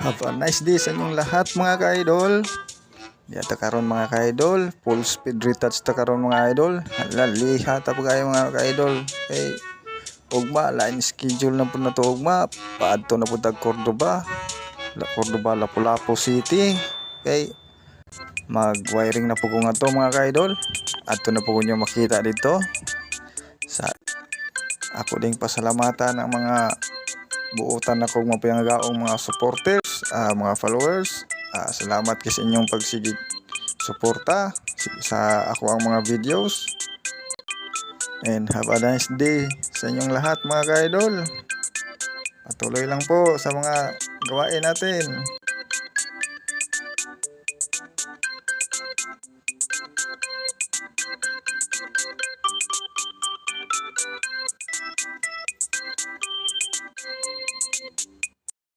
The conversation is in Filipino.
Have a nice day sa inyong lahat mga ka-idol. Yata karon mga ka-idol, full speed retouch ta karon mga idol. Laliha ta pa kayo mga ka-idol. Okay. Ugma line schedule na po na to ugma. Paadto na po tag Cordoba. Cordoba, Lapu-Lapu City. Okay. Mag-wiring na po ko nga to mga ka-idol. Adto na po ko nyo makita dito. Sa ako ding pasalamatan ng mga buutan na kong mapiyangagaong mga supporters, mga followers. Salamat sa inyong pagsigig suporta sa ako ang mga videos. And have a nice day sa inyong lahat mga ka-idol. Patuloy lang po sa mga gawain natin.